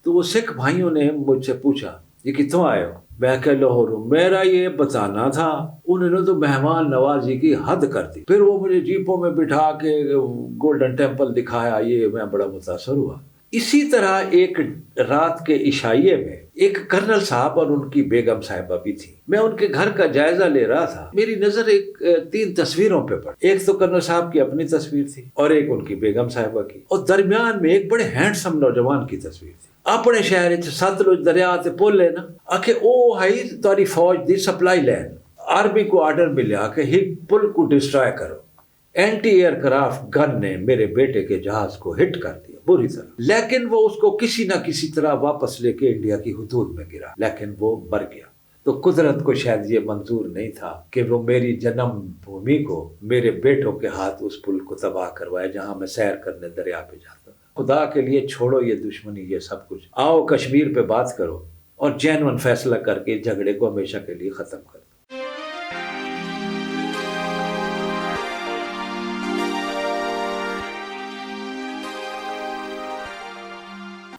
تو وہ سکھ بھائیوں نے مجھ سے پوچھا یہ کتوں آئے ہو؟ میں کہ لاہور ہوں۔ میرا یہ بتانا تھا، انہوں نے تو مہمان نوازی کی حد کر دی۔ پھر وہ مجھے جیپوں میں بٹھا کے گولڈن ٹیمپل دکھایا، یہ میں بڑا متاثر ہوا۔ اسی طرح ایک رات کے عشائیے میں ایک کرنل صاحب اور ان کی بیگم صاحبہ بھی تھی، میں ان کے گھر کا جائزہ لے رہا تھا، میری نظر ایک 3 تصویروں پہ پڑی۔ ایک تو کرنل صاحب کی اپنی تصویر تھی اور ایک ان کی بیگم صاحبہ کی، اور درمیان میں ایک بڑے ہینڈسم نوجوان کی تصویر تھی۔ اپنے شہر ستلج دریا تے پل ہے نا، آکھے او ہائی تاری فوج دی سپلائی لین، آرمی کو آرڈر ملیا کہ ہی پل کو ڈسٹرائے کرو۔ اینٹی ایئر کرافٹ گن نے میرے بیٹے کے جہاز کو ہٹ کر دیا بری طرح، لیکن وہ اس کو کسی نہ کسی طرح واپس لے کے انڈیا کی حدود میں گرا، لیکن وہ مر گیا۔ تو قدرت کو شاید یہ منظور نہیں تھا کہ وہ میری جنم بھومی کو میرے بیٹوں کے ہاتھ اس پل کو تباہ کروائے جہاں میں سیر کرنے دریا پہ جاتا تھا۔ خدا کے لیے چھوڑو یہ دشمنی، یہ سب کچھ، آؤ کشمیر پہ بات کرو اور جینون فیصلہ کر کے جھگڑے کو ہمیشہ کے لیے ختم کر دو۔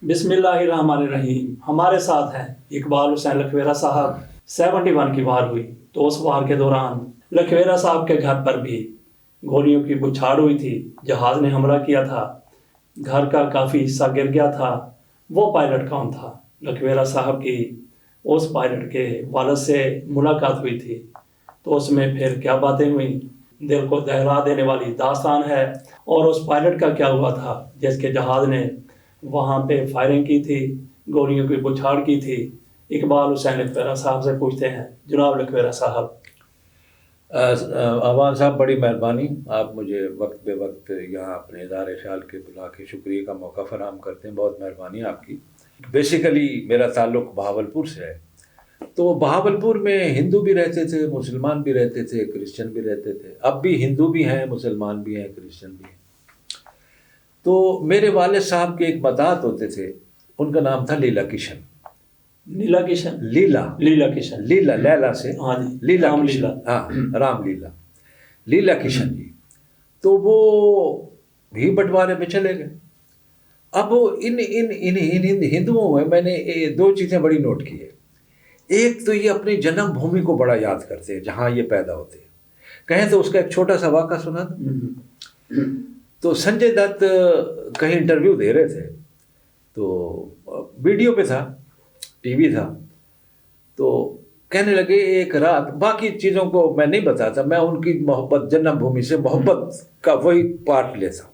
بسم اللہ الرحمن الرحیم۔ ہمارے ساتھ ہیں اقبال حسین لکھویرا صاحب۔ 71 کی وار ہوئی تو اس وار کے دوران لکھویرا صاحب کے گھر پر بھی گولیوں کی بچھاڑ ہوئی تھی، جہاز نے حملہ کیا تھا، گھر کا کافی حصہ گر گیا تھا۔ وہ پائلٹ کون تھا؟ لکھویرا صاحب کی اس پائلٹ کے والد سے ملاقات ہوئی تھی، تو اس میں پھر کیا باتیں ہوئیں، دل کو دہلا دینے والی داستان ہے۔ اور اس پائلٹ کا کیا ہوا تھا جس کے جہاز نے وہاں پہ فائرنگ کی تھی، گولیوں کی بچھاڑ کی تھی؟ اقبال حسین لکھویرا صاحب سے پوچھتے ہیں۔ جناب لکھویرا صاحب۔ عوان صاحب بڑی مہربانی، آپ مجھے وقت بے وقت یہاں اپنے ادارے خیال کے بلا کے شکریہ کا موقع فراہم کرتے ہیں، بہت مہربانی آپ کی۔ بیسیکلی میرا تعلق بہاولپور سے ہے، تو بہاولپور میں ہندو بھی رہتے تھے، مسلمان بھی رہتے تھے، کرسچن بھی رہتے تھے، اب بھی ہندو بھی ہیں، مسلمان بھی ہیں، کرسچن بھی ہیں۔ تو میرے والد صاحب کے ایک مداحت ہوتے تھے، ان کا نام تھا لیلا کشن۔ لیلا کشن؟ لیلا کشن، لیلا لیلا سے، ہاں جی، لیلا رام کشن، لیلا، ہاں رام لیلا، لیلا کشن جی۔ تو وہ بھی بٹوارے میں چلے گئے۔ اب ان ہندوؤں میں نے 2 چیزیں بڑی نوٹ کی ہے۔ ایک تو یہ اپنی جنم بھومی کو بڑا یاد کرتے ہیں جہاں یہ پیدا ہوتے ہیں۔ کہیں تو اس کا ایک چھوٹا سا واقعہ سنا تھا۔ تو سنجے دت کہیں انٹرویو دے رہے تھے، تو ویڈیو پہ تھا، ٹی وی تھا، تو کہنے لگے ایک رات، باقی چیزوں کو میں نہیں بتاتا، میں ان کی محبت، جنم بھومی سے محبت کا وہی پارٹ لیتا ہوں۔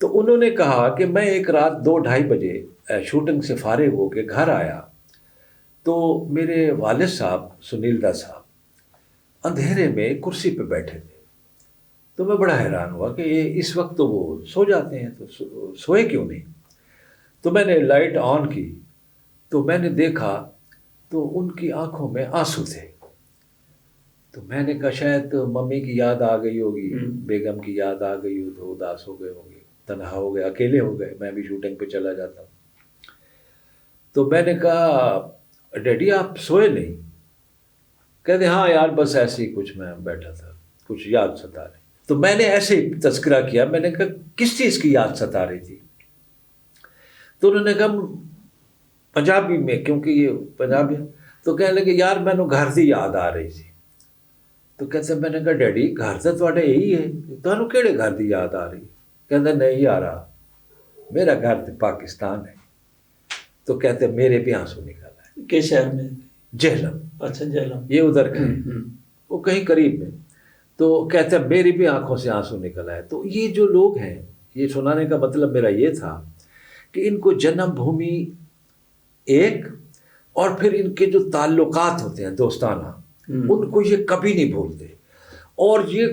تو انہوں نے کہا کہ میں ایک رات 2-2:30 بجے شوٹنگ سے فارغ ہو کے گھر آیا، تو میرے والد صاحب سنیل دت صاحب اندھیرے میں کرسی پہ بیٹھے تھے۔ تو میں بڑا حیران ہوا کہ اس وقت تو وہ سو جاتے ہیں، تو سوئے کیوں نہیں؟ تو میں نے لائٹ آن کی، تو میں نے دیکھا تو ان کی آنکھوں میں آنسو تھے۔ تو میں نے کہا شاید ممی کی یاد آ گئی ہوگی، بیگم کی یاد آ گئی ہو تو اداس ہو گئے ہوں گے، تنہا ہو گئے، اکیلے ہو گئے، میں بھی شوٹنگ پہ چلا جاتا ہوں۔ تو میں نے کہا ڈیڈی آپ سوئے نہیں؟ کہتے ہاں یار بس ایسے ہی کچھ میں بیٹھا تھا، کچھ یاد ستا رہی۔ تو میں نے ایسے ہی تذکرہ کیا، میں نے کہا کس چیز کی یاد ستا رہی تھی؟ تو انہوں نے کہا پنجابی میں، کیونکہ یہ پنجابی، تو کہنے لگے یار میں نے گھر دی یاد آ رہی تھی۔ تو کہتے میں نے کہا ڈیڈی گھر تو تھوڑے یہی ہے، تمہیں کہڑے گھر دی یاد آ رہی؟ کہتے نہیں آ رہا، میرا گھر تو پاکستان ہے۔ تو کہتے میرے بھی آنسو نکل آئے۔ کس شہر میں؟ جہلم۔ اچھا جہلم، یہ ادھر کہیں، وہ کہیں قریب میں۔ تو کہتے میری بھی آنکھوں سے آنسو نکل آئے۔ تو یہ جو لوگ ہیں، یہ سنانے کا مطلب میرا یہ تھا کہ ان کو جنم بھومی ایک، اور پھر ان کے جو تعلقات ہوتے ہیں دوستانہ، ان کو یہ کبھی نہیں بھولتے، اور یہ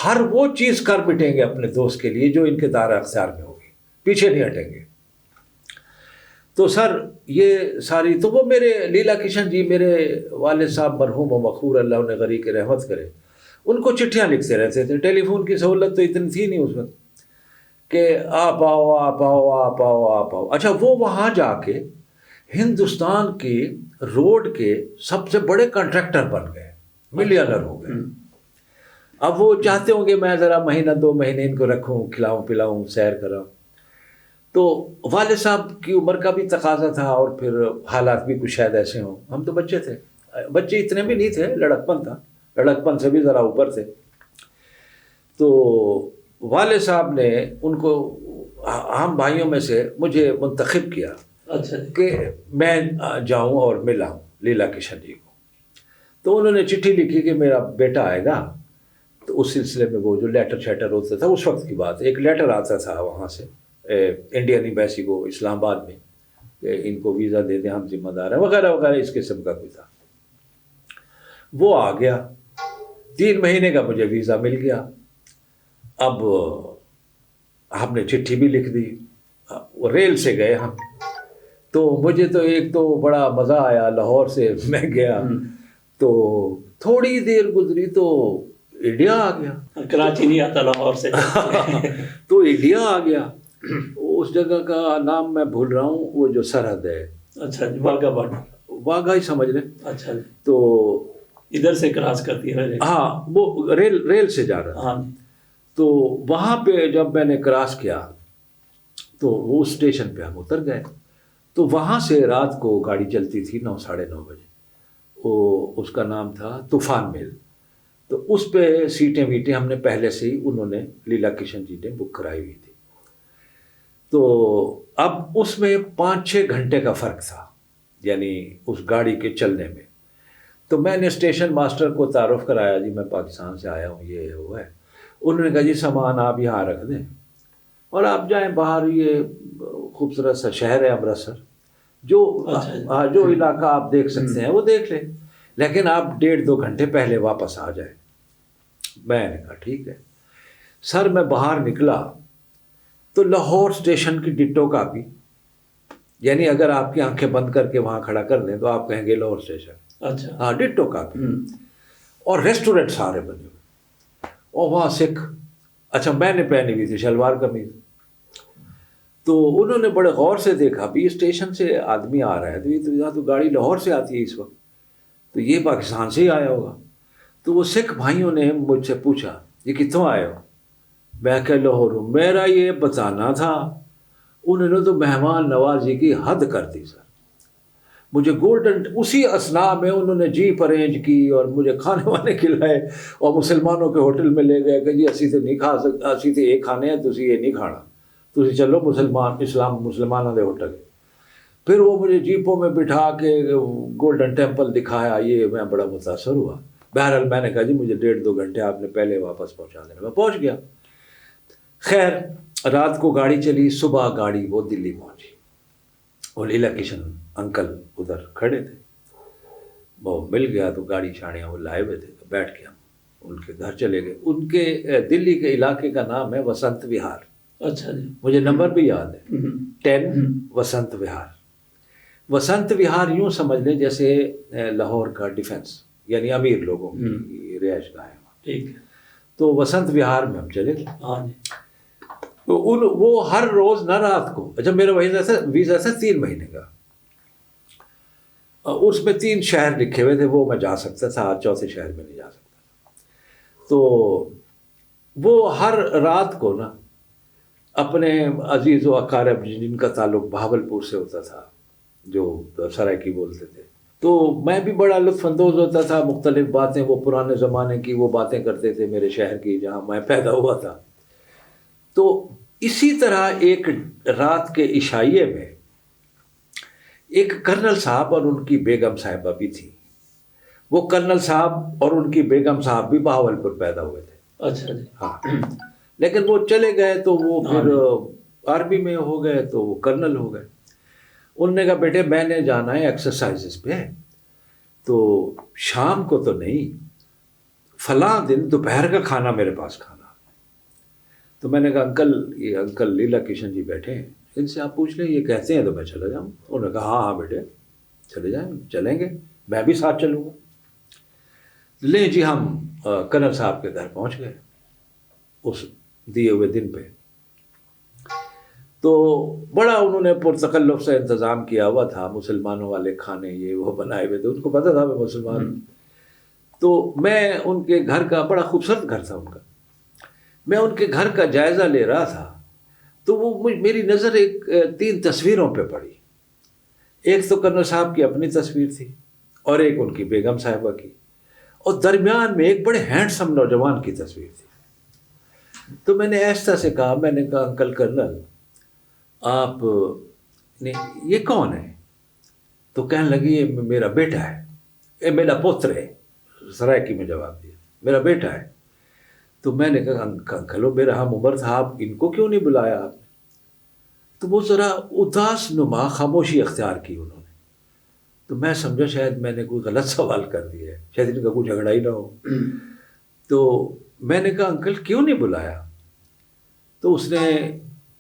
ہر وہ چیز کر مٹیں گے اپنے دوست کے لیے جو ان کے دائرہ اختیار میں ہوگی، پیچھے نہیں ہٹیں گے۔ تو سر یہ ساری، تو وہ میرے لیلا کشن جی، میرے والد صاحب مرحوم و مغفور، اللہ انہیں غریق رحمت کرے، ان کو چٹھیاں لکھتے رہتے تھے۔ ٹیلی فون کی سہولت تو اتنی تھی نہیں اس وقت کہ آپ آؤ آپ آؤ آپ آؤ آپ آؤ۔ اچھا وہ وہاں جا کے ہندوستان کے روڈ کے سب سے بڑے کنٹریکٹر بن گئے، ملینر ہو گئے۔ اب وہ چاہتے ہوں کہ میں ذرا 1-2 مہینے ان کو رکھوں، کھلاؤں پلاؤں، سیر کراؤں۔ تو والد صاحب کی عمر کا بھی تقاضا تھا اور پھر حالات بھی کچھ شاید ایسے ہوں. ہم تو بچے تھے, بچے اتنے بھی نہیں تھے, لڑکپن تھا, لڑکپن سے بھی ذرا اوپر تھے. تو والد صاحب نے ان کو ہم بھائیوں میں سے مجھے منتخب کیا اچھا جی. کہ میں جاؤں اور ملاؤں لیلا کشن جی کو. تو انہوں نے چٹھی لکھی کہ میرا بیٹا آئے گا. تو اس سلسلے میں وہ جو لیٹر شیٹر ہوتا تھا اس وقت کی بات ہے, ایک لیٹر آتا تھا وہاں سے انڈین ایمبیسی کو اسلام آباد میں کہ ان کو ویزا دے دیں, ہم ذمہ دار ہیں وغیرہ وغیرہ, اس قسم کا کوئی تھا. وہ آ گیا, 3 مہینے کا مجھے ویزا مل گیا. اب ہم نے چٹھی بھی لکھ دی, ریل سے گئے ہم. تو مجھے تو ایک تو بڑا مزہ آیا, لاہور سے میں گیا تو تھوڑی دیر گزری تو انڈیا آ گیا. کراچی نہیں آتا لاہور سے. تو انڈیا آ گیا. اس جگہ کا نام میں بھول رہا ہوں, وہ جو سرحد ہے. اچھا جی, واگا بارڈر. واگا ہی سمجھ لیں. اچھا جی. تو ادھر سے کراس کرتی ہے. ہاں, وہ ریل سے جا رہا. ہاں. تو وہاں پہ جب میں نے کراس کیا تو وہ اسٹیشن پہ ہم اتر گئے. تو وہاں سے رات کو گاڑی چلتی تھی 9 ساڑھے 9 بجے. وہ اس کا نام تھا طوفان میل. تو اس پہ سیٹیں ویٹیں ہم نے پہلے سے ہی انہوں نے لیلا کشن جی نے بک کرائی ہوئی تھی. تو اب اس میں 5-6 گھنٹے کا فرق تھا, یعنی اس گاڑی کے چلنے میں. تو میں نے اسٹیشن ماسٹر کو تعارف کرایا, جی میں پاکستان سے آیا ہوں, یہ وہ ہے. انہوں نے کہا جی سامان آپ یہاں رکھ دیں اور آپ جائیں باہر, یہ خوبصورت سا شہر ہے امرتسر, جو علاقہ آپ دیکھ سکتے ہیں وہ دیکھ لیں, لیکن آپ 1.5-2 گھنٹے پہلے واپس آ جائیں. میں نے کہا ٹھیک ہے. سر میں باہر نکلا تو لاہور اسٹیشن کی ڈٹو کاپی, یعنی اگر آپ کی آنکھیں بند کر کے وہاں کھڑا کر دیں تو آپ کہیں گے لاہور اسٹیشن. اچھا. ہاں, ڈٹو کاپی. اور ریسٹورنٹ سارے بنے ہوئے, اور وہاں سکھ. اچھا, میں نے پہنی ہوئی تھی شلوار قمیض. تو انہوں نے بڑے غور سے دیکھا, بھی اسٹیشن سے آدمی آ رہا ہے تو یہ تو یہاں تو گاڑی لاہور سے آتی ہے اس وقت, تو یہ پاکستان سے ہی آیا ہوگا. تو وہ سکھ بھائیوں نے مجھ سے پوچھا یہ کتوں آئے ہو؟ میں کہ لاہور ہوں. میرا یہ بتانا تھا. انہوں نے تو مہمان نوازی کی حد کر دی سر. مجھے گولڈن اسی اسنا میں انہوں نے جیپ ارینج کی اور مجھے کھانے وانے کھلائے اور مسلمانوں کے ہوٹل میں لے گئے کہ جی اسی تو نہیں کھا سکتے, اسی تو یہ کھانے ہیں, تسی یہ نہیں کھانا, تسی چلو مسلمانوں کے ہوٹل. پھر وہ مجھے جیپوں میں بٹھا کے گولڈن ٹیمپل دکھایا, یہ میں بڑا متاثر ہوا. بہرحال میں نے کہا جی مجھے 1.5-2 گھنٹے آپ نے پہلے واپس پہنچا دینا. میں پہنچ گیا. خیر رات کو گاڑی چلی, صبح گاڑی وہ دلی پہنچی. اور لیلا کشن انکل ادھر کھڑے تھے, وہ مل گیا تو گاڑی شاڑیاں وہ لائے ہوئے تھے. بیٹھ کے ہم ان کے گھر چلے گئے. ان کے دلی کے علاقے کا نام ہے وسنت وہار. اچھا جی. مجھے نمبر بھی یاد ہے, 10 وسنت وہار. وسنت وہار یوں سمجھ لیں جیسے لاہور کا ڈیفنس, یعنی امیر لوگوں کی رہائش گاہ ہے. ٹھیک. تو وسنت وہار میں ہم چلے گئے. ہاں جی. تو وہ ہر روز نہ رات کو, اچھا میرا ویزا تھا 3 مہینے کا, اس میں 3 شہر لکھے ہوئے تھے, وہ میں جا سکتا تھا, 4تھے شہر میں نہیں جا سکتا تھا. تو وہ ہر رات کو نا اپنے عزیز و اقارب جن کا تعلق بہاولپور سے ہوتا تھا, جو سرائکی بولتے تھے, تو میں بھی بڑا لطف اندوز ہوتا تھا. مختلف باتیں, وہ پرانے زمانے کی وہ باتیں کرتے تھے میرے شہر کی جہاں میں پیدا ہوا تھا. تو اسی طرح ایک رات کے عشائیے میں ایک کرنل صاحب اور ان کی بیگم صاحبہ بھی تھی. وہ کرنل صاحب اور ان کی بیگم صاحب بھی بہاولپور پیدا ہوئے تھے. اچھا جی. ہاں, لیکن وہ چلے گئے تو وہ پھر آرمی میں ہو گئے تو وہ کرنل ہو گئے. انہوں نے کہا بیٹے میں نے جانا ہے ایکسرسائزز پہ, تو شام کو تو نہیں, فلاں دن دوپہر کا کھانا میرے پاس کھانا. تو میں نے کہا انکل لیلا کشن جی بیٹھے ہیں, ان سے آپ پوچھ لیں, یہ کہتے ہیں تو میں چلا جاؤں. انہوں نے کہا ہاں بیٹے چلے جائیں, چلیں گے, میں بھی ساتھ چلوں گا. لیں جی, ہم کرنل صاحب کے گھر پہنچ گئے اس دیے ہوئے دن پہ. تو بڑا انہوں نے پرتکلف سے انتظام کیا ہوا تھا, مسلمانوں والے کھانے یہ وہ بنائے ہوئے تھے, ان کو پتہ تھا میں مسلمان ہوں. تو میں ان کے گھر کا, بڑا خوبصورت گھر تھا ان کا, میں ان کے گھر کا جائزہ لے رہا تھا تو وہ میری نظر ایک 3 تصویروں پہ پڑی. ایک تو کرنل صاحب کی اپنی تصویر تھی اور ایک ان کی بیگم صاحبہ کی, اور درمیان میں ایک بڑے ہینڈسم نوجوان کی تصویر تھی. تو میں نے ایسا سے کہا, میں نے کہا انکل کرنل آپ نے یہ کون ہے؟ تو کہنے لگی یہ میرا بیٹا ہے, یہ میرا پوتر ہے. سرائکی میں جواب دیا میرا بیٹا ہے. تو میں نے کہا انکل وہ میرا ہم عمر تھا, آپ ان کو کیوں نہیں بلایا آپ نے؟ تو وہ ذرا اداس نما خاموشی اختیار کی انہوں نے. تو میں سمجھا شاید میں نے کوئی غلط سوال کر دیا ہے, شاید ان کا کوئی جھگڑا ہی نہ ہو. تو میں نے کہا انکل کیوں نہیں بلایا؟ تو اس نے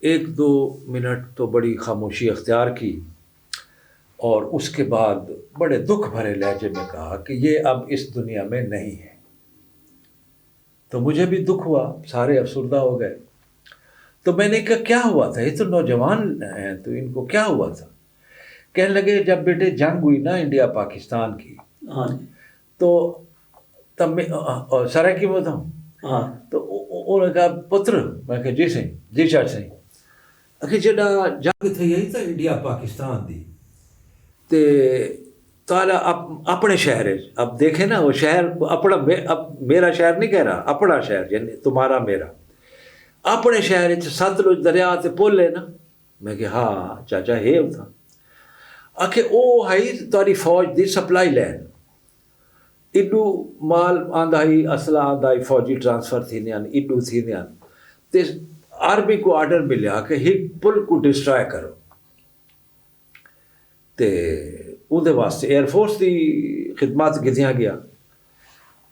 1-2 منٹ تو بڑی خاموشی اختیار کی, اور اس کے بعد بڑے دکھ بھرے لہجے میں کہا کہ یہ اب اس دنیا میں نہیں ہے. تو مجھے بھی دکھ ہوا, سارے افسردہ ہو گئے. تو میں نے کہا کیا ہوا تھا, یہ تو نوجوان ہیں تو ان کو کیا ہوا تھا؟ کہنے لگے جب بیٹے جنگ ہوئی نا انڈیا پاکستان کی, تو تب میں سرائکی میں تھا, تو انہوں نے کہا پتر, میں کہا جی سہی, جی چاچا سہی, کہ جڑا جنگ تھی یہی تھا انڈیا پاکستان دی, تے تالا اپنے شہر ہے. اب دیکھیں نا وہ شہر اپنا, اب میرا شہر نہیں کہہ رہا, اپنا شہر یعنی تمہارا میرا, اپنے شہر ستلج دریا تے پل ہے نا. میں کہ ہاں چاچا ہے تھا. آکھے او ہائی تاری فوج دی سپلائی لین, ایڈو مال آندھا ہی اسلحہ آندھا ہی فوجی ٹرانسفر تھی نیان, ایڈو تھی نیان. تے آرمی کو آرڈر ملیا کہ ہی پل کو ڈسٹرائے کرو. تے اودے واسطے ایئر فورس دی خدمات گزیاں گیا.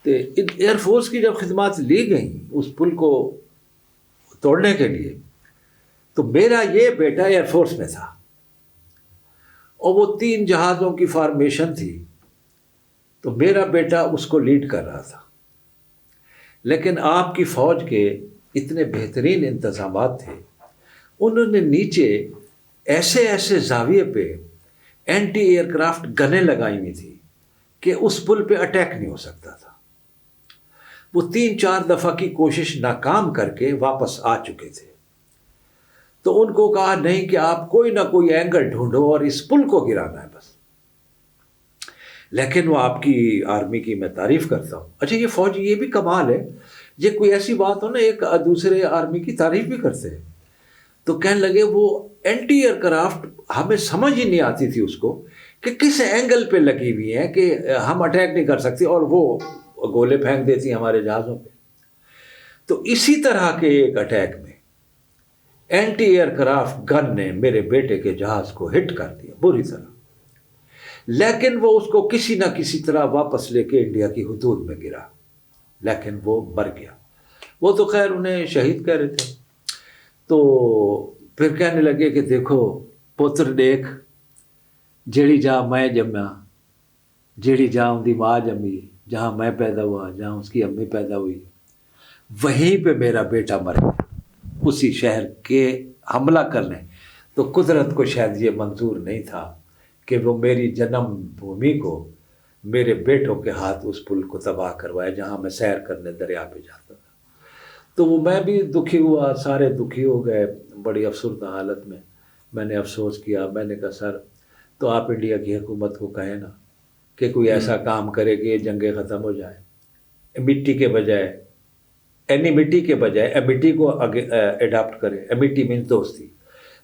تے ایئر فورس کی جب خدمات لی گئیں اس پل کو توڑنے کے لیے, تو میرا یہ بیٹا ایئر فورس میں تھا, اور وہ 3 جہازوں کی فارمیشن تھی, تو میرا بیٹا اس کو لیڈ کر رہا تھا. لیکن آپ کی فوج کے اتنے بہترین انتظامات تھے, انہوں نے نیچے ایسے زاویے پہ اینٹی ایئر کرافٹ گنیں لگائی ہوئی تھی کہ اس پل پہ اٹیک نہیں ہو سکتا تھا. وہ 3-4 دفعہ کی کوشش ناکام کر کے واپس آ چکے تھے. تو ان کو کہا نہیں کہ آپ کوئی نہ کوئی اینگل ڈھونڈو اور اس پل کو گرانا ہے بس. لیکن وہ آپ کی آرمی کی میں تعریف کرتا ہوں. اچھا یہ فوج یہ بھی کمال ہے, یہ کوئی ایسی بات ہو نا ایک دوسرے آرمی کی تعریف بھی کرتے ہیں. تو کہنے لگے وہ اینٹی ایئر کرافٹ ہمیں سمجھ ہی نہیں آتی تھی اس کو کہ کس اینگل پہ لگی ہوئی ہیں کہ ہم اٹیک نہیں کر سکتے, اور وہ گولے پھینک دیتی ہمارے جہازوں پہ. تو اسی طرح کے ایک اٹیک میں اینٹی ایئر کرافٹ گن نے میرے بیٹے کے جہاز کو ہٹ کر دیا بری طرح, لیکن وہ اس کو کسی نہ کسی طرح واپس لے کے انڈیا کی حدود میں گرا, لیکن وہ مر گیا. وہ تو خیر انہیں شہید کہہ رہے تھے. تو پھر کہنے لگے کہ دیکھو پوتر دیکھ, جیڑی جہاں میں جمیا, جیڑی جہاں ان دی ماں جمی, جہاں میں پیدا ہوا, جہاں اس کی امی پیدا ہوئی, وہیں پہ میرا بیٹا مر گیا اسی شہر کے حملہ کرنے. تو قدرت کو شاید یہ منظور نہیں تھا کہ وہ میری جنم بھومی کو میرے بیٹوں کے ہاتھ اس پل کو تباہ کروائے جہاں میں سیر کرنے دریا پہ جاتا تھا. تو وہ میں بھی دکھی ہوا, سارے دکھی ہو گئے بڑی افسردہ حالت میں. میں نے افسوس کیا, میں نے کہا سر تو آپ انڈیا کی حکومت کو کہیں نا کہ کوئی ایسا کام کرے کہ یہ جنگیں ختم ہو جائیں, مٹی کے بجائے مٹی کے بجائے امیٹی کو اڈاپٹ کریں. امیٹی مینس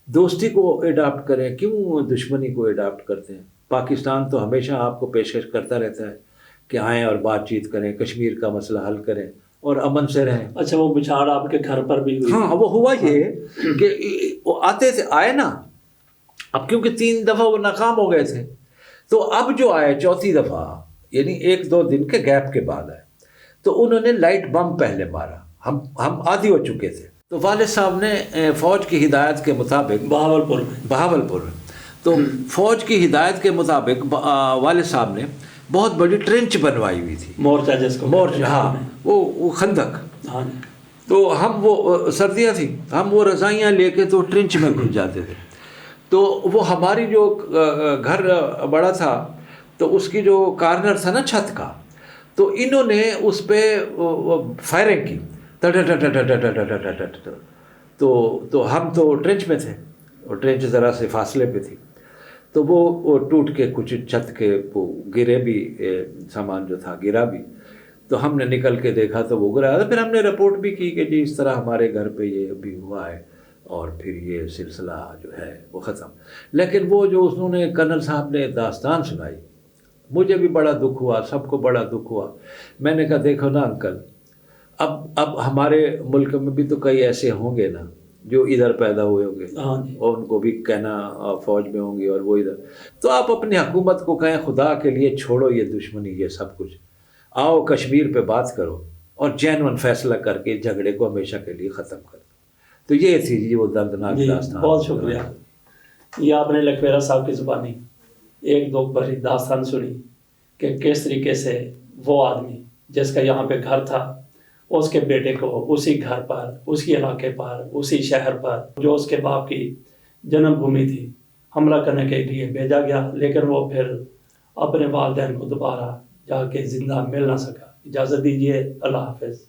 دوستی کو اڈاپٹ کریں, کیوں دشمنی کو اڈاپٹ کرتے ہیں؟ پاکستان تو ہمیشہ آپ کو پیشکش کرتا رہتا ہے کہ آئیں اور بات چیت کریں, کشمیر کا مسئلہ حل کریں اور امن سے رہیں. اچھا وہ بچھاڑ آپ کے گھر پر بھی ہوئی؟ ہاں وہ ہوا یہ کہ وہ آتے تھے, آئے نا, اب کیونکہ 3 دفعہ وہ ناکام ہو گئے تھے, تو اب جو آئے 4تھی دفعہ یعنی 1-2 دن کے گیپ کے بعد آئے, تو انہوں نے لائٹ بم پہلے مارا. ہم عادی ہو چکے تھے. تو والد صاحب نے فوج کی ہدایت کے مطابق بہاولپور میں تو فوج کی ہدایت کے مطابق والد صاحب نے بہت بڑی ٹرنچ بنوائی ہوئی تھی, مورچہ جس کو مورچہ, ہاں وہ خندق. تو ہم وہ سردیاں تھیں, ہم وہ رضائیاں لے کے تو ٹرنچ میں گھس جاتے تھے. تو وہ ہماری جو گھر بڑا تھا تو اس کی جو کارنر تھا نا چھت کا, تو انہوں نے اس پہ فائرنگ کی, تو ہم تو ٹرنچ میں تھے اور ٹرنچ ذرا سے فاصلے پہ تھی، تو وہ ٹوٹ کے کچھ چھت کے وہ گرے بھی، سامان جو تھا گرا بھی، تو ہم نے نکل کے دیکھا تو وہ گرا تھا۔ پھر ہم نے رپورٹ بھی کی کہ جی اس طرح ہمارے گھر پہ یہ ابھی ہوا ہے، اور پھر یہ سلسلہ جو ہے وہ ختم۔ لیکن وہ جو انہوں نے کرنل صاحب نے داستان سنائی، مجھے بھی بڑا دکھ ہوا، سب کو بڑا دکھ ہوا۔ میں نے کہا دیکھو نا انکل، اب ہمارے ملک میں بھی تو کئی ایسے ہوں گے نا جو ادھر پیدا ہوئے ہوں گے، ہاں جی، اور ان کو بھی کہنا فوج میں ہوں گے اور وہ ادھر، تو آپ اپنی حکومت کو کہیں خدا کے لیے چھوڑو یہ دشمنی یہ سب کچھ، آؤ کشمیر پہ بات کرو اور جینون فیصلہ کر کے جھگڑے کو ہمیشہ کے لیے ختم کر دو۔ تو یہ تھی جی وہ دردناک جی داستان۔ بہت شکریہ۔ یہ آپ نے لکھویرا صاحب کی زبانی ایک دو بھری داستان سنی کہ کس طریقے سے وہ آدمی جس کا یہاں پہ گھر تھا، اس کے بیٹے کو اسی گھر پر، اسی علاقے پر، اسی شہر پر جو اس کے باپ کی جنم بھومی تھی، حملہ کرنے کے لیے بھیجا گیا، لیکن وہ پھر اپنے والدین کو دوبارہ جا کے زندہ مل نہ سکا۔ اجازت دیجیے، اللہ حافظ۔